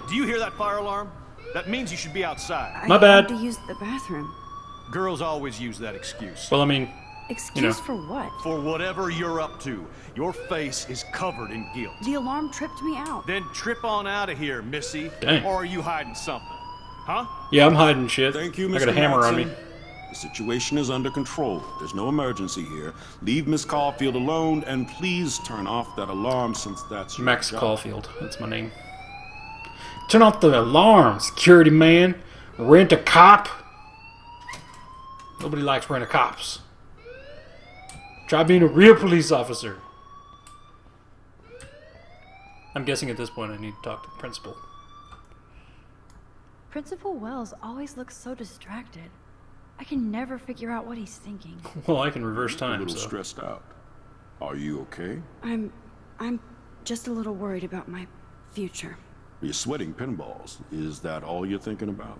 Do you hear that fire alarm? That means you should be outside. My bad. I had to use the bathroom. Girls always use that excuse. Well, I mean, Excuse for what? For whatever you're up to, your face is covered in guilt. The alarm tripped me out. Then trip on out of here, Missy. Dang. Or are you hiding something? Huh? yeah, I'm hiding shit. Thank you, I Mr. got a hammer on me. Matson. The situation is under control. There's no emergency here. Leave Miss Caulfield alone, and please turn off that alarm since that's your Max job. Caulfield. That's my name. Turn off the alarm, security man. Rent a cop. Nobody likes rent a cops. Try being a real police officer. I'm guessing at this point I need to talk to the principal. Principal Wells always looks so distracted. I can never figure out what he's thinking. Well, I can reverse A time, little so. stressed out. Are you okay? I'm just a little worried about my future. You're sweating pinballs. Is that all you're thinking about?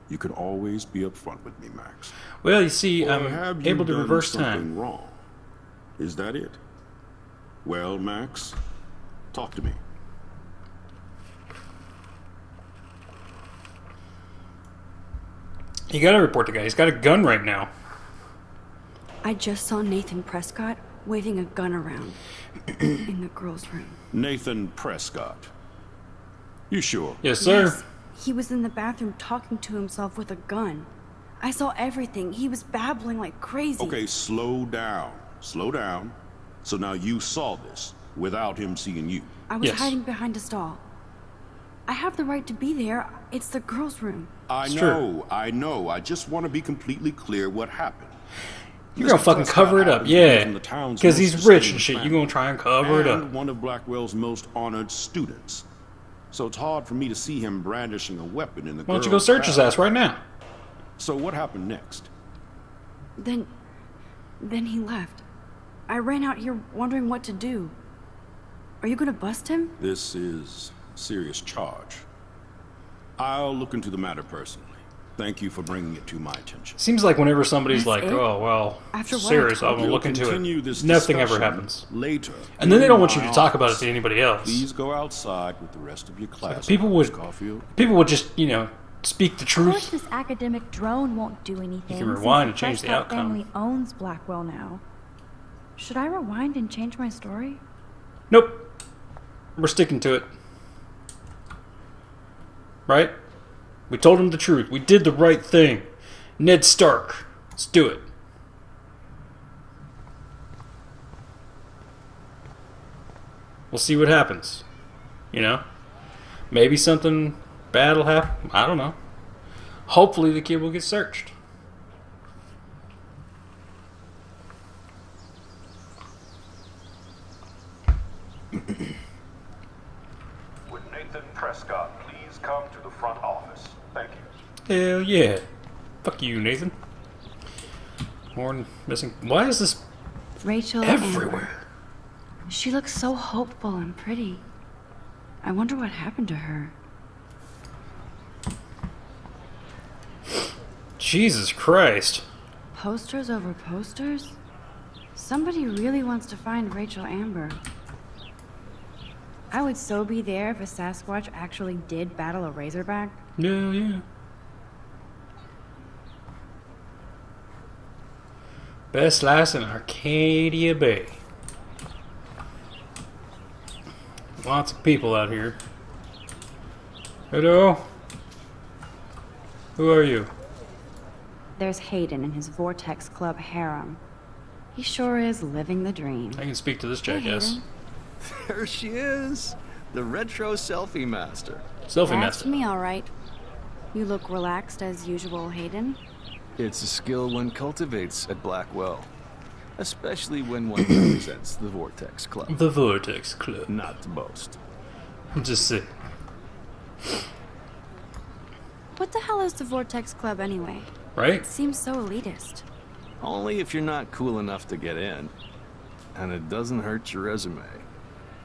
You can always be upfront with me, Max. Well, you see, Or I'm have you able to done reverse something time. wrong? Is that it? Well, Max, talk to me. You gotta report the guy. He's got a gun right now. I just saw Nathan Prescott waving a gun around in the girls' room. Nathan Prescott. You sure? Yes, sir. Yes, he was in the bathroom talking to himself with a gun. I saw everything. He was babbling like crazy. Okay, slow down. Slow down. So now you saw this without him seeing you. I was Yes. hiding behind a stall. I have the right to be there. It's the girls' room. I It's know, I know. I just want to be completely clear what happened. You're gonna Mr. fucking Prescott cover it up, happens to be yeah. from the town's Because most he's rich and distinguished shit. You're family, gonna try and cover it up. and one of Blackwell's most honored students. So it's hard for me to see him brandishing a weapon in the Why don't you go girls' search his bathroom. ass right now? So what happened next? Then he left. I ran out here wondering what to do. Are you gonna bust him? This is a serious charge. I'll look into the matter personally. Thank you for bringing it to my attention. Seems like whenever somebody's That's like, it? oh, well, After what I serious, told I'm gonna We'll look into continue it. this Nothing ever discussion happens. later. And then they don't want you in to my talk about it office. to anybody else. Please go outside with the rest of your class. People would, Caulfield. people would just, speak the Of course, truth. this academic drone won't do anything. You can rewind since and change the Prescott outcome. family owns Blackwell now. Should I rewind and change my story? Nope. We're sticking to it. Right? We told him the truth. We did the right thing. Ned Stark. Let's do it. We'll see what happens. Maybe something bad will happen. I don't know. Hopefully the kid will get searched. Would Nathan Prescott please come to the front office? Thank you. Hell yeah. Fuck you, Nathan. More missing. Why is this Rachel everywhere? Amber. She looks so hopeful and pretty. I wonder what happened to her. Jesus Christ. Posters over posters? Somebody really wants to find Rachel Amber. I would so be there if a Sasquatch actually did battle a Razorback. Yeah, yeah. Best Slice in Arcadia Bay. Lots of people out here. Hello? Who are you? There's Hayden and his Vortex Club harem. He sure is living the dream. I can speak to this Hey, jackass. Hayden. There she is. The retro selfie master. Selfie That's master. me, all right. You look relaxed as usual, Hayden. It's a skill one cultivates at Blackwell, especially when one represents the Vortex Club. The Vortex Club. Not to boast. I'm just saying. What the hell is the Vortex Club anyway? Right? Seems so elitist. Only if you're not cool enough to get in. And it doesn't hurt your resume.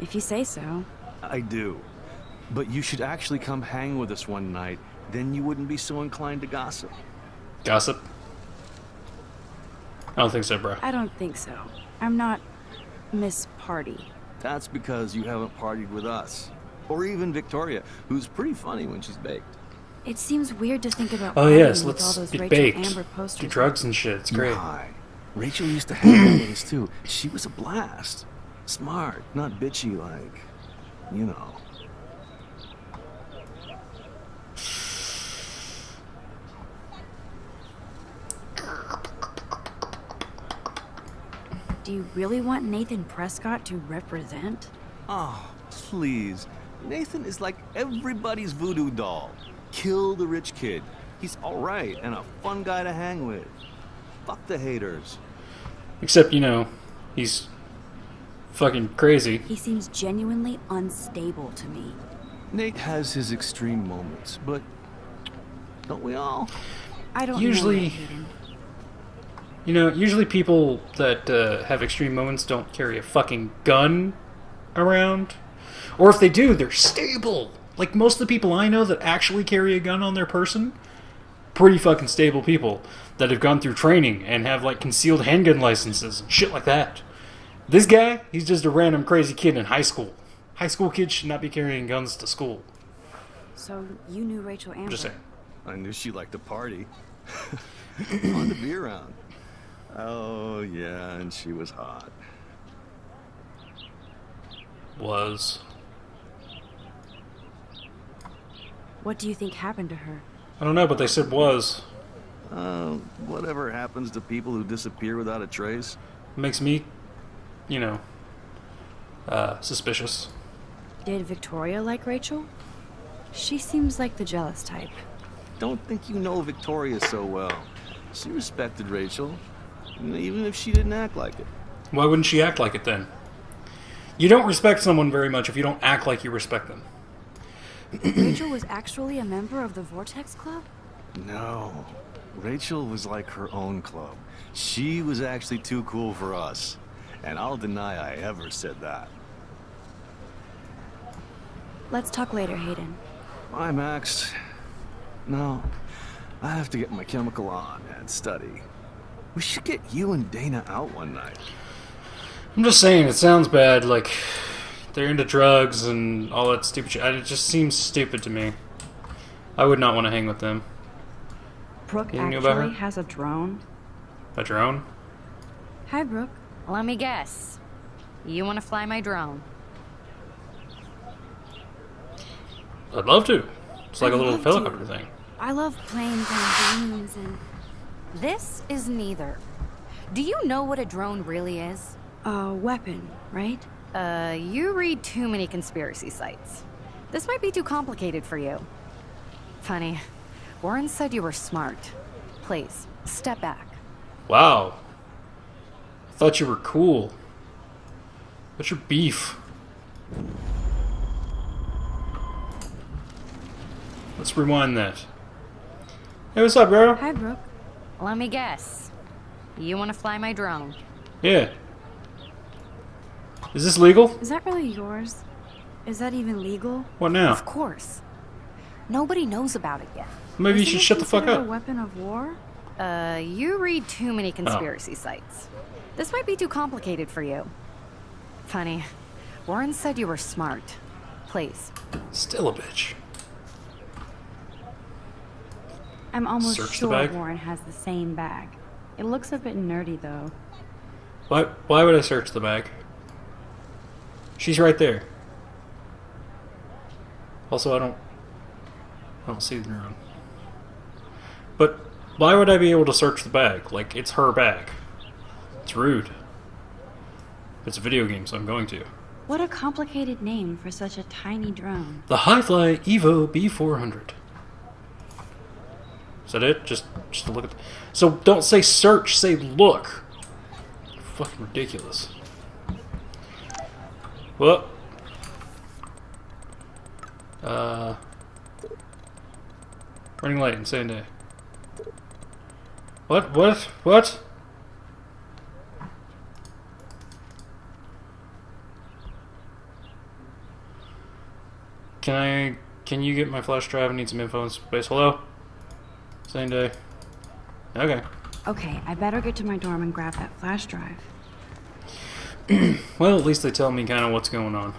If you say so. I do. But you should actually come hang with us one night, then you wouldn't be so inclined to gossip. Gossip? I don't think so, bro. I don't think so. I'm not Miss Party. That's because you haven't partied with us. Or even Victoria, who's pretty funny when she's baked. It seems weird to think about Oh yes, partying with all let's those get Rachel baked. Amber posters. Do drugs and shit. It's great. Hi. Rachel used to hang out with us too. She was a blast. Smart, not bitchy like, you know. Do you really want Nathan Prescott to represent? Oh, please. Nathan is like everybody's voodoo doll. Kill the rich kid. He's alright and a fun guy to hang with. Fuck the haters. Except, you know, he's fucking crazy. He seems genuinely unstable to me. Nate has his extreme moments, but don't we all? I don't Usually- know yet, Hayden. You know, usually people that have extreme moments don't carry a fucking gun around. Or if they do, they're stable. Like most of the people I know that actually carry a gun on their person, pretty fucking stable people that have gone through training and have like concealed handgun licenses and shit like that. This guy, he's just a random crazy kid in high school. High school kids should not be carrying guns to school. So you knew Rachel Amber? I'm just saying. I knew she liked to party. Fun to be around. Oh, yeah, and she was hot. Was. What do you think happened to her? I don't know, but they said was. Whatever happens to people who disappear without a trace? Makes me, you know, suspicious. Did Victoria like Rachel? She seems like the jealous type. Don't think you know Victoria so well. She respected Rachel, even if she didn't act like it. Why wouldn't she act like it then? You don't respect someone very much if you don't act like you respect them. Rachel was actually a member of the Vortex Club? No. Rachel was like her own club. She was actually too cool for us. And I'll deny I ever said that. Let's talk later, Hayden. Bye, Max. No, I have to get my chemical on and study. We should get you and Dana out one night. I'm just saying, it sounds bad, like, they're into drugs and all that stupid shit. It just seems stupid to me. I would not want to hang with them. Brooke You knew about her? actually has a drone. A drone? Hi, Brooke. Let me guess. You want to fly my drone? I'd love to. It's like a I'd little love to. helicopter thing. I love planes and balloons and... This is neither. Do you know what a drone really is? a weapon, right? You read too many conspiracy sites. This might be too complicated for you. Funny. Warren said you were smart. Please, step back. Wow. I thought you were cool. What's your beef? Let's rewind that. Hey, what's up, bro? Hi, Brooke. Let me guess. You want to fly my drone? Yeah. Is this legal? Is that really yours? Is that even legal? What now? Of course. Nobody knows about it yet. Maybe you Isn't should it shut the fuck considered up. A weapon of war? You read too many conspiracy sites. This might be too complicated for you. Funny. Warren said you were smart. Please. Still a bitch. I'm almost Search the sure bag? Warren has the same bag. It looks a bit nerdy, though. Why would I search the bag? She's right there. Also, I don't see the neuron. But why would I be able to search the bag? Like, it's her bag. It's rude. It's a video game, so I'm going to. What a complicated name for such a tiny drone. The Hi-Fly Evo B400. Is that it? Just to look at So don't say search, say look. Fucking ridiculous. Well. Running late, insane day. What? Can you get my flash drive? I need some info in space. Hello? Same day. Okay. Okay, I better get to my dorm and grab that flash drive. Well, at least they tell me kind of what's going on.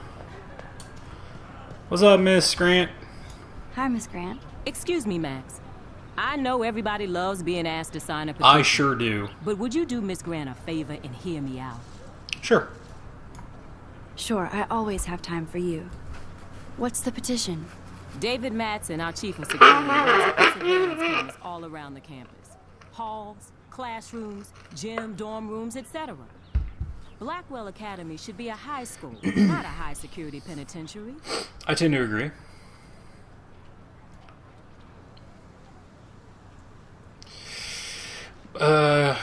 What's up, Miss Grant? Hi, Miss Grant. Excuse me, Max. I know everybody loves being asked to sign a petition. I sure do. But would you do Miss Grant a favor and hear me out? Sure. Sure, I always have time for you. What's the petition? David Matson, our chief of security, has surveillance cameras all around the campus. Halls, classrooms, gym, dorm rooms, etc. Blackwell Academy should be a high school, not a high-security penitentiary. I tend to agree.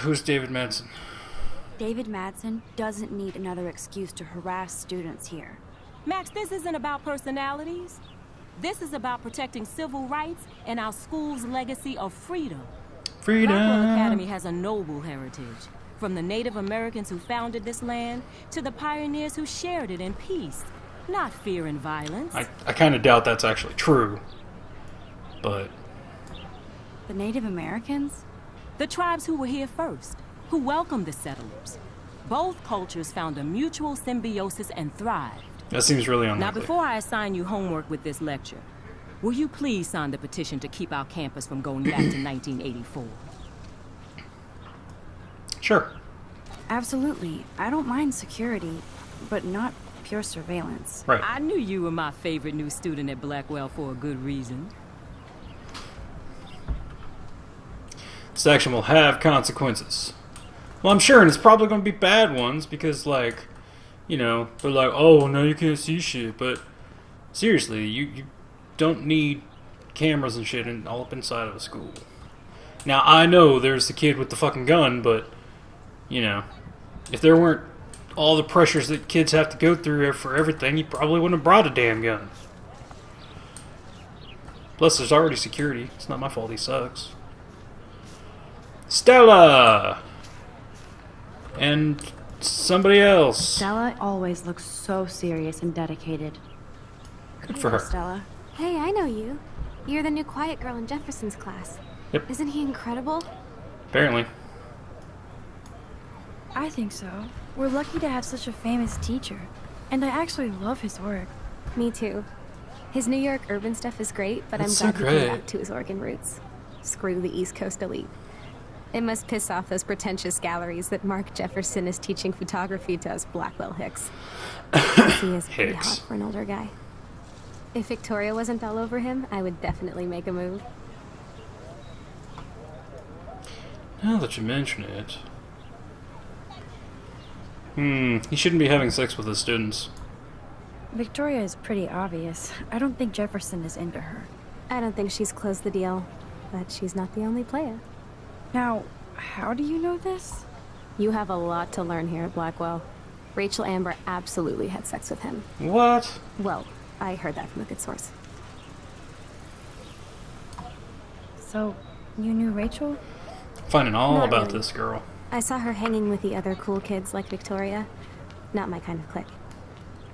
Who's David Madsen? David Madsen doesn't need another excuse to harass students here. Max, this isn't about personalities. This is about protecting civil rights and our school's legacy of freedom. Freedom. Blackwell Academy has a noble heritage. From the Native Americans who founded this land to the pioneers who shared it in peace, not fear and violence. I kind of doubt that's actually true. But The Native Americans? The tribes who were here first, who welcomed the settlers. Both cultures found a mutual symbiosis and thrived. that seems really Now, unlikely. before I assign you homework with this lecture, will you please sign the petition to keep our campus from going back to 1984? Sure. Absolutely. I don't mind security, but not pure surveillance. Right. I knew you were my favorite new student at Blackwell for a good reason. This action will have consequences. Well, I'm sure, and it's probably going to be bad ones because, like, you know, they're like, oh, no, you can't see shit. But seriously, you don't need cameras and shit all up inside of a school. Now, I know there's the kid with the fucking gun, but, you know, if there weren't all the pressures that kids have to go through for everything, you probably wouldn't have brought a damn gun. Plus, there's already security. It's not my fault he sucks. Stella! And somebody else. Stella always looks so serious and dedicated. Good for her. Stella. Hey, I know you. You're the new quiet girl in Jefferson's class. Yep. Isn't he incredible? Apparently. I think so. We're lucky to have such a famous teacher. And I actually love his work. Me too. His New York urban stuff is great, but That's I'm so glad he came great. back to his Oregon roots. Screw the East Coast elite. It must piss off those pretentious galleries that Mark Jefferson is teaching photography to us Blackwell Hicks. He is pretty Hicks. hot for an older guy. If Victoria wasn't all over him, I would definitely make a move. Now that you mention it. He shouldn't be having sex with his students. Victoria is pretty obvious. I don't think Jefferson is into her. I don't think she's closed the deal, but she's not the only player. Now, how do you know this? You have a lot to learn here at Blackwell. Rachel Amber absolutely had sex with him. What? Well, I heard that from a good source. So, you knew Rachel? Finding all Not about really. this girl. I saw her hanging with the other cool kids like Victoria. Not my kind of clique.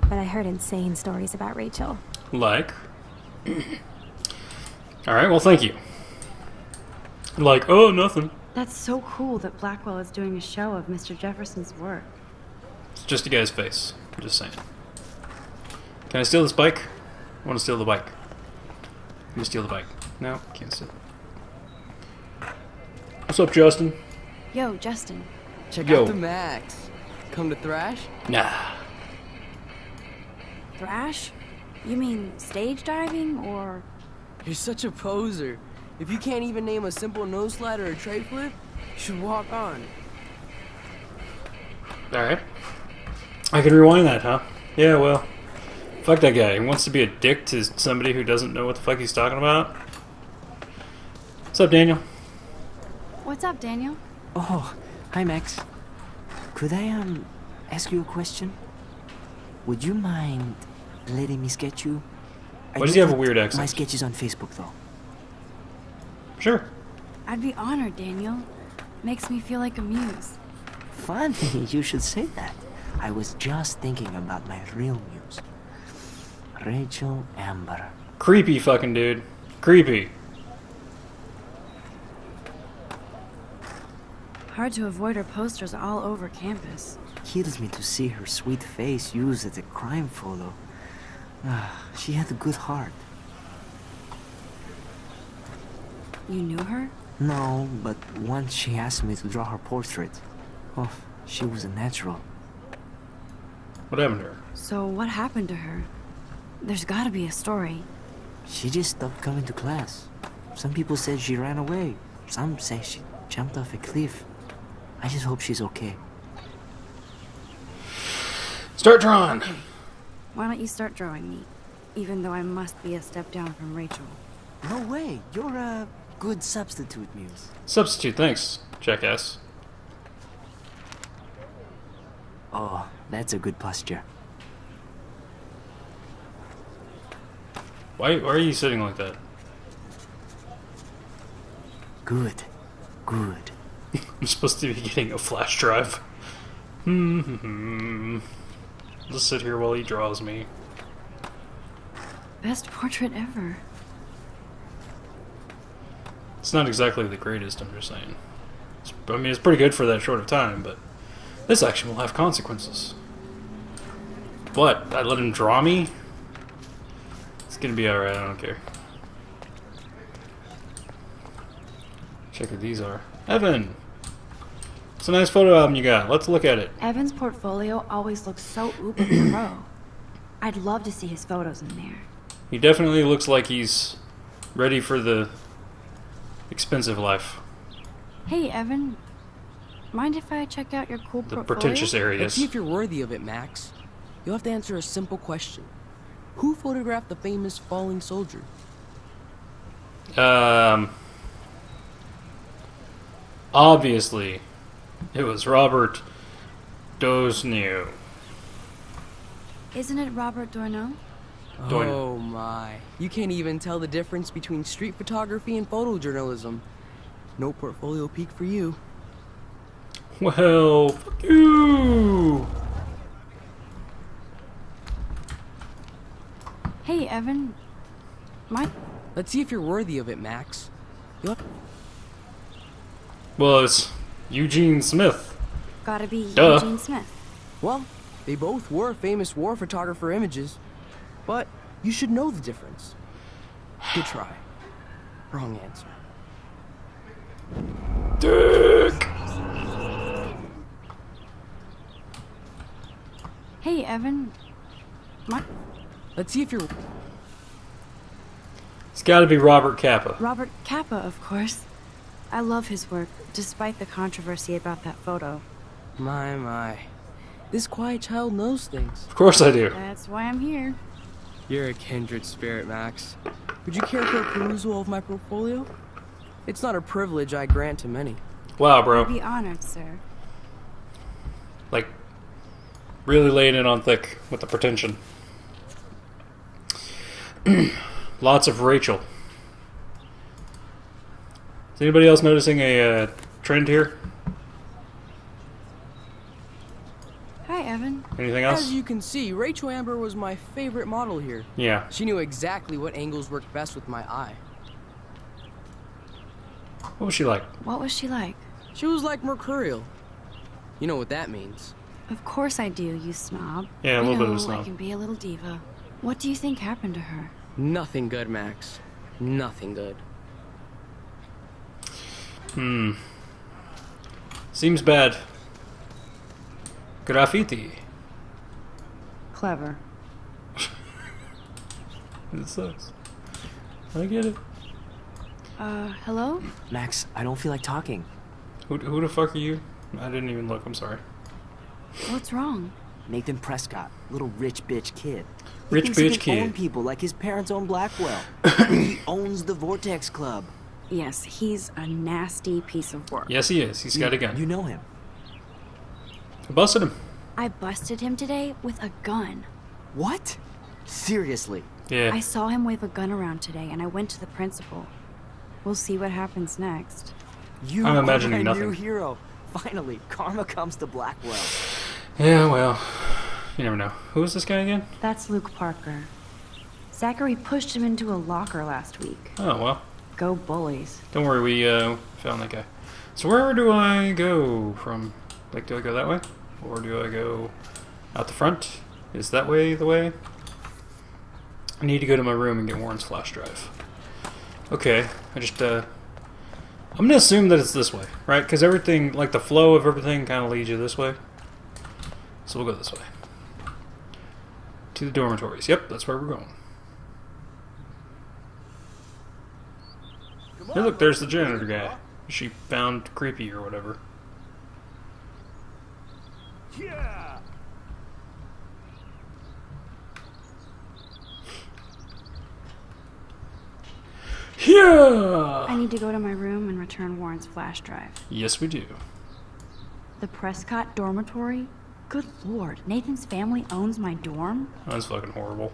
But I heard insane stories about Rachel. Like? Alright, well, thank you. Like, oh, nothing. That's so cool that Blackwell is doing a show of Mr. Jefferson's work. It's just a guy's face. I'm just saying. Can I steal this bike? I want to steal the bike. Let me steal the bike. No, can't steal. What's up, Justin? Yo, Justin. Check Yo. out the Max. Come to Thrash? Nah. Thrash? You mean stage diving or... You're such a poser. If you can't even name a simple nose slide or a tray flip, you should walk on. Alright. I can rewind that, huh? Yeah, well. Fuck that guy. He wants to be a dick to somebody who doesn't know what the fuck he's talking about. What's up, Daniel? What's up, Daniel? Oh, hi Max. Could I ask you a question? Would you mind letting me sketch you? Why does he have a weird accent? My sketch is on Facebook though. Sure. I'd be honored, Daniel. Makes me feel like a muse. Funny, you should say that. I was just thinking about my real muse. Rachel Amber. Creepy fucking dude. Creepy. Hard to avoid her posters all over campus. Kills me to see her sweet face used as a crime photo. She had a good heart. You knew her? No, but once she asked me to draw her portrait. Oh, she was a natural. What happened to her? So what happened to her? There's gotta be a story. She just stopped coming to class. Some people said she ran away. Some say she jumped off a cliff. I just hope she's okay. Start drawing! Why don't you start drawing me? Even though I must be a step down from Rachel. No way. You're a good substitute, Muse. Substitute, thanks, jackass. Oh, that's a good posture. Why are you sitting like that? Good. Good. I'm supposed to be getting a flash drive. Just sit here while he draws me. Best portrait ever. It's not exactly the greatest, I'm just saying. I mean, it's pretty good for that short of time, but this action will have consequences. What? I let him draw me? It's gonna be alright, I don't care. Check what these are. Evan! It's a nice photo album you got. Let's look at it. Evan's portfolio always looks so uber pro. I'd love to see his photos in there. He definitely looks like he's ready for the expensive life. Hey, Evan. Mind if I check out your cool The portfolio? pretentious Let's areas. see if you're worthy of it, Max. You'll have to answer a simple question. Who photographed the famous falling soldier? Obviously, it was Robert Dosneau. Isn't it Robert Dorneau? Oh my. You can't even tell the difference between street photography and photojournalism. No portfolio peak for you. Well, fuck you! Hey, Evan. Let's see if you're worthy of it, Max. You'll have- Well, it's Eugene Smith. Gotta be Duh. Eugene Smith. Well, they both were famous war photographer images, but you should know the difference. Good try. Wrong answer. Dick! Hey, Evan. Let's see if you're... It's gotta be Robert Capa. Robert Capa, of course. I love his work, despite the controversy about that photo. My. This quiet child knows things. Of course I do. That's why I'm here. You're a kindred spirit, Max. Would you care for a perusal of my portfolio? It's not a privilege I grant to many. Wow, I'd bro. be honored, sir. Like, really laying it on thick with the pretension. Lots of Rachel. Is anybody else noticing a trend here? Hi, Evan. Anything else? As you can see, Rachel Amber was my favorite model here. Yeah. She knew exactly what angles worked best with my eye. What was she like? What was she like? She was like mercurial. You know what that means. Of course I do, you snob. Yeah, a little bit of a snob. I can be a little diva. What do you think happened to her? Nothing good, Max. Nothing good. Seems bad. Graffiti. Clever. It sucks. I get it. Hello? Max, I don't feel like talking. Who the fuck are you? I didn't even look, I'm sorry. What's wrong? Nathan Prescott, little rich bitch kid. He Rich thinks he bitch can own kid. people like his parents own Blackwell. He owns the Vortex Club. Yes, he's a nasty piece of work. Yes, he is. He's got a gun. You know him. I busted him. I busted him today with a gun. What? Seriously? Yeah. I saw him wave a gun around today, and I went to the principal. We'll see what happens next. You I'm are imagining my nothing. new hero. Finally, karma comes to Blackwell. Yeah, well, you never know. Who is this guy again? That's Luke Parker. Zachary pushed him into a locker last week. Oh, well. Go bullies. Don't worry, we found that guy. So where do I go from? Like, do I go that way? Or do I go out the front? Is that way the way? I need to go to my room and get Warren's flash drive. Okay, I just, I'm gonna assume that it's this way, right? Because everything, like the flow of everything kind of leads you this way. So we'll go this way. To the dormitories. Yep, that's where we're going. Hey look, there's the janitor guy. She found creepy or whatever. Yeah. Yeah! I need to go to my room and return Warren's flash drive. Yes, we do. The Prescott dormitory? Good lord, Nathan's family owns my dorm? That's fucking horrible.